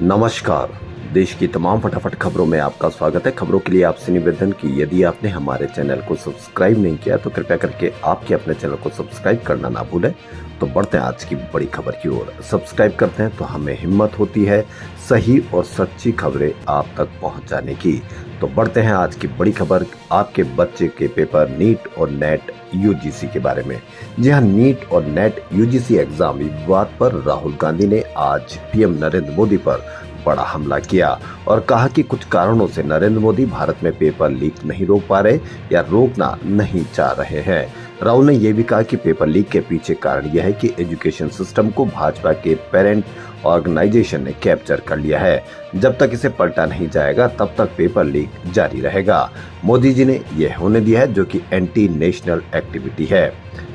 नमस्कार। देश की तमाम फटाफट खबरों में आपका स्वागत है। खबरों के लिए आपसे निवेदन कि यदि आपने हमारे चैनल को सब्सक्राइब नहीं किया तो कृपया करके आपके अपने चैनल को सब्सक्राइब करना ना भूलें। तो बढ़ते हैं आज की बड़ी खबर की ओर। सब्सक्राइब करते हैं तो हमें हिम्मत होती है सही और सच्ची खबरें आप तक पहुंचाने की। तो बढ़ते हैं आज की बड़ी खबर, आपके बच्चे के पेपर नीट और नेट यूजीसी के बारे में। जी हाँ, नीट और नेट यूजीसी एग्जाम विवाद पर राहुल गांधी ने आज पीएम नरेंद्र मोदी पर बड़ा हमला किया और कहा कि कुछ कारणों से नरेंद्र मोदी भारत में पेपर लीक नहीं रोक पा रहे या रोकना नहीं चाह रहे हैं। राहुल ने यह भी कहा कि पेपर लीक के पीछे कारण यह है कि एजुकेशन सिस्टम को भाजपा के पेरेंट ऑर्गेनाइजेशन ने कैप्चर कर लिया है। जब तक इसे पलटा नहीं जाएगा तब तक पेपर लीक जारी रहेगा। मोदी जी ने यह होने दिया है जो कि एंटी नेशनल एक्टिविटी है।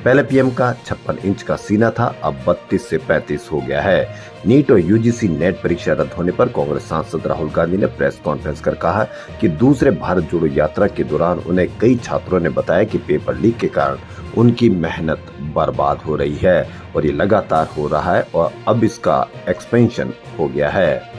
पहले पीएम का 56 इंच का सीना था, अब 32 से 35 हो गया है। नीट और यूजीसी नेट परीक्षा रद्द होने पर कांग्रेस सांसद राहुल गांधी ने प्रेस कॉन्फ्रेंस कर कहा कि दूसरे भारत जोड़ो यात्रा के दौरान उन्हें कई छात्रों ने बताया कि पेपर लीक के कारण उनकी मेहनत बर्बाद हो रही है और ये लगातार हो रहा है और अब इसका एक्सपेंशन हो गया है।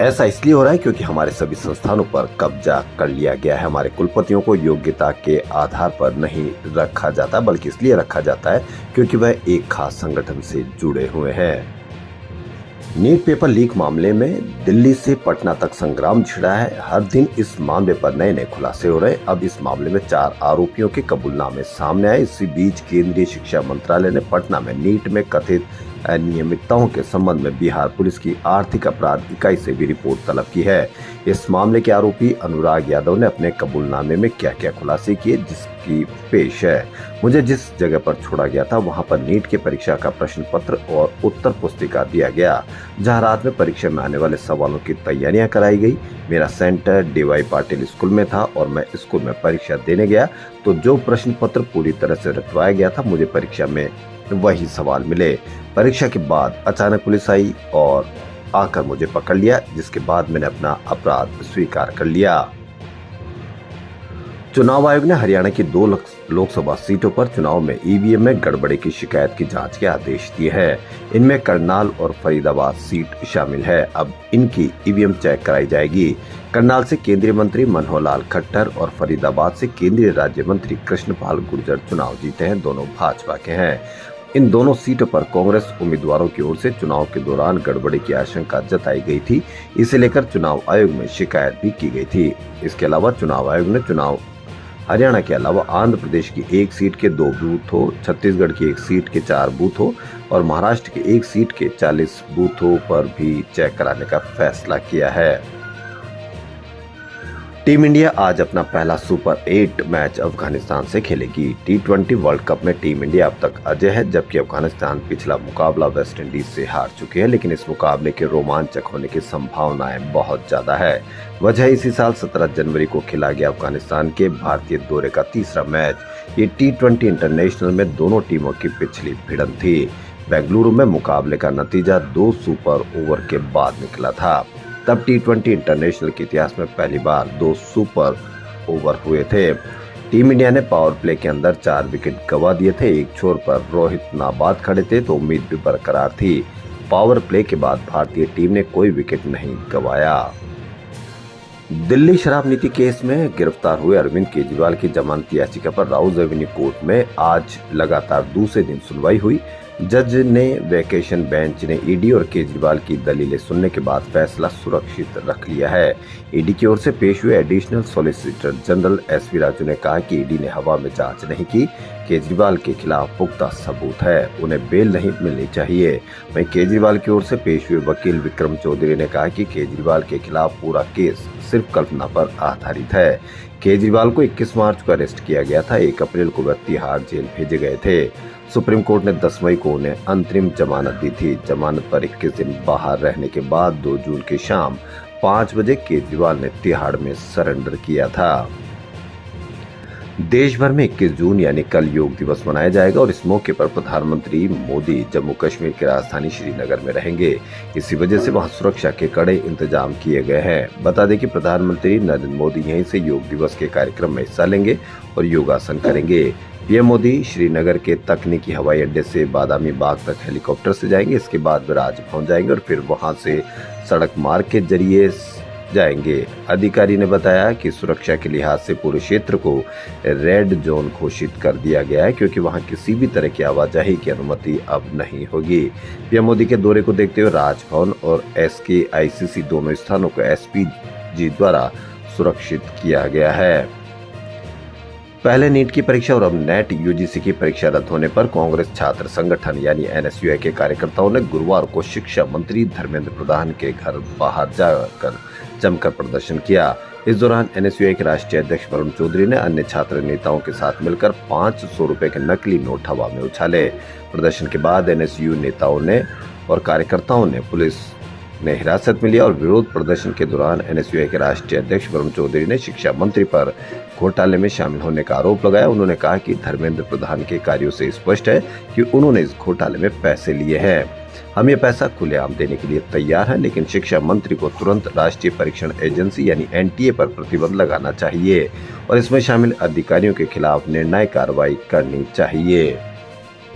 ऐसा इसलिए हो रहा है क्योंकि हमारे सभी संस्थानों पर कब्जा कर लिया गया है। हमारे कुलपतियों को योग्यता के आधार पर नहीं रखा जाता, बल्कि इसलिए रखा जाता है क्योंकि वह एक खास संगठन से जुड़े हुए हैं। नीट पेपर लीक मामले में दिल्ली से पटना तक संग्राम छिड़ा है। हर दिन इस मामले पर नए नए खुलासे हो रहे हैं। अब इस मामले में 4 आरोपियों के कबूलनामे सामने आए। इसी बीच केंद्रीय शिक्षा मंत्रालय ने पटना में नीट में कथित अनियमितताओं के संबंध में बिहार पुलिस की आर्थिक अपराध इकाई से भी रिपोर्ट तलब की है। इस मामले के आरोपी अनुराग यादव ने अपने कबूलनामे में क्या क्या खुलासे किए, जिसकी पेश है। मुझे जिस जगह पर छोड़ा गया था वहां पर नीट के परीक्षा का प्रश्न पत्र और उत्तर पुस्तिका दिया गया, जहां रात में परीक्षा में आने वाले सवालों की तैयारियां कराई गई। मेरा सेंटर डीवाई पाटिल स्कूल में था और मैं स्कूल में परीक्षा देने गया तो जो प्रश्न पत्र पूरी तरह से रटवाया गया था, मुझे परीक्षा में वही सवाल मिले। परीक्षा के बाद अचानक पुलिस आई और आकर मुझे पकड़ लिया, जिसके बाद मैंने अपना अपराध स्वीकार कर लिया। चुनाव आयोग ने हरियाणा की 2 लोकसभा सीटों पर चुनाव में ईवीएम में गड़बड़ी की शिकायत की जांच के आदेश दिए हैं। इनमें करनाल और फरीदाबाद सीट शामिल है। अब इनकी ईवीएम चेक कराई जाएगी। करनाल से केंद्रीय मंत्री मनोहर लाल खट्टर और फरीदाबाद से केंद्रीय राज्य मंत्री कृष्णपाल गुर्जर चुनाव जीते हैं। दोनों भाजपा के हैं। इन दोनों सीटों पर कांग्रेस उम्मीदवारों की ओर से चुनाव के दौरान गड़बड़ी की आशंका जताई गई थी। इसे लेकर चुनाव आयोग में शिकायत भी की गई थी। इसके अलावा चुनाव आयोग ने हरियाणा के अलावा आंध्र प्रदेश की 1 सीट के 2 बूथों, छत्तीसगढ़ की 1 सीट के 4 बूथों और महाराष्ट्र की 1 सीट के 40 बूथों पर भी चेक कराने का फैसला किया है। टीम इंडिया आज अपना पहला सुपर 8 मैच अफगानिस्तान से खेलेगी। T20 वर्ल्ड कप में टीम इंडिया अब तक अजय है, जबकि अफगानिस्तान पिछला मुकाबला वेस्ट इंडीज से हार चुकी है। लेकिन इस मुकाबले के रोमांचक होने की संभावनाएं बहुत ज्यादा है। वजह इसी साल 17 जनवरी को खेला गया अफगानिस्तान के भारतीय दौरे का तीसरा मैच। ये T20 इंटरनेशनल में दोनों टीमों की पिछली भिड़ंत थी। बेंगलुरु में मुकाबले का नतीजा 2 सुपर ओवर के बाद निकला था। तब T20 इंटरनेशनल के इतिहास में पहली बार 2 सुपर ओवर हुए थे। टीम इंडिया ने पावर प्ले के अंदर 4 विकेट गंवा दिए थे। एक छोर पर रोहित नाबाद खड़े थे तो उम्मीद भी बरकरार थी। पावर प्ले के बाद भारतीय टीम ने कोई विकेट नहीं गंवाया। दिल्ली शराब नीति केस में गिरफ्तार हुए अरविंद केजरीवाल की जमानत याचिका पर राउज एवेन्यू कोर्ट में आज लगातार दूसरे दिन सुनवाई हुई। जज ने वेकेशन बेंच ने ईडी और केजरीवाल की दलीलें सुनने के बाद फैसला सुरक्षित रख लिया है। ईडी की ओर से पेश हुए additional solicitor general SV Raju ने कहा कि ईडी ने हवा में जांच नहीं की। केजरीवाल के खिलाफ पुख्ता सबूत है, उन्हें बेल नहीं मिलनी चाहिए। वहीं केजरीवाल की ओर से पेश हुए वकील विक्रम चौधरी ने कहा कि केजरीवाल के खिलाफ पूरा केस सिर्फ कल्पना पर आधारित है। केजरीवाल को 21 मार्च को अरेस्ट किया गया था। 1 अप्रैल को वह तिहाड़ जेल भेजे गए थे। सुप्रीम कोर्ट ने 10 मई को उन्हें अंतरिम जमानत दी थी। जमानत पर 21 दिन बाहर रहने के बाद 2 जून की शाम 5 बजे केजरीवाल ने तिहाड़ में सरेंडर किया था। देश भर में 21 जून यानी कल योग दिवस मनाया जाएगा और इस मौके पर प्रधानमंत्री मोदी जम्मू कश्मीर की राजधानी श्रीनगर में रहेंगे। इसी वजह से वहां सुरक्षा के कड़े इंतजाम किए गए हैं। बता दें कि प्रधानमंत्री नरेंद्र मोदी यहीं से योग दिवस के कार्यक्रम में हिस्सा लेंगे और योगासन करेंगे। पीएम मोदी श्रीनगर के तकनीकी हवाई अड्डे से बादामी बाग तक हेलीकॉप्टर से जाएंगे। इसके बाद वे राजभवन जाएंगे और फिर वहां से सड़क मार्ग के जरिए जाएंगे। अधिकारी ने बताया कि सुरक्षा के लिहाज से पूरे क्षेत्र को रेड जोन घोषित कर दिया गया है, क्योंकि वहां किसी भी तरह की आवाजाही की अनुमति अब नहीं होगी। पीएम मोदी के दौरे को देखते हुए राजभवन और SKICC दोनों स्थानों को SPG द्वारा सुरक्षित किया गया है। पहले नीट की परीक्षा और अब नेट UGC की परीक्षा रद्द होने पर कांग्रेस छात्र संगठन यानी NSUI के कार्यकर्ताओं ने गुरुवार को शिक्षा मंत्री धर्मेंद्र प्रधान के घर बाहर जाकर जमकर प्रदर्शन किया। इस दौरान NSUI के राष्ट्रीय अध्यक्ष वरुण चौधरी ने अन्य छात्र नेताओं के साथ मिलकर 500 रुपए के नकली नोट हवा में उछाले। प्रदर्शन के बाद NSU नेताओं ने और कार्यकर्ताओं ने पुलिस ने हिरासत में लिया और विरोध प्रदर्शन के दौरान NSUI के राष्ट्रीय अध्यक्ष वरुण चौधरी ने शिक्षा मंत्री पर घोटाले में शामिल होने का आरोप लगाया। उन्होंने कहा कि धर्मेंद्र प्रधान के कार्यों से स्पष्ट है कि उन्होंने इस घोटाले में पैसे लिए हैं। हम ये पैसा खुलेआम देने के लिए तैयार हैं, लेकिन शिक्षा मंत्री को तुरंत राष्ट्रीय परीक्षण एजेंसी यानी NTA पर प्रतिबंध लगाना चाहिए और इसमें शामिल अधिकारियों के खिलाफ निर्णायक कार्रवाई करनी चाहिए।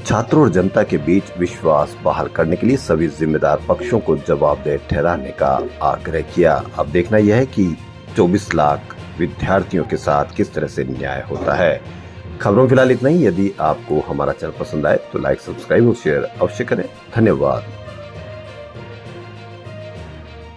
छात्रों और जनता के बीच विश्वास बहाल करने के लिए सभी जिम्मेदार पक्षों को जवाबदेह ठहराने का आग्रह किया। अब देखना यह है कि 24 लाख विद्यार्थियों के साथ किस तरह से न्याय होता है। खबरों फिलहाल इतना ही। यदि आपको हमारा चैनल पसंद आए तो लाइक, सब्सक्राइब और शेयर अवश्य करें। धन्यवाद।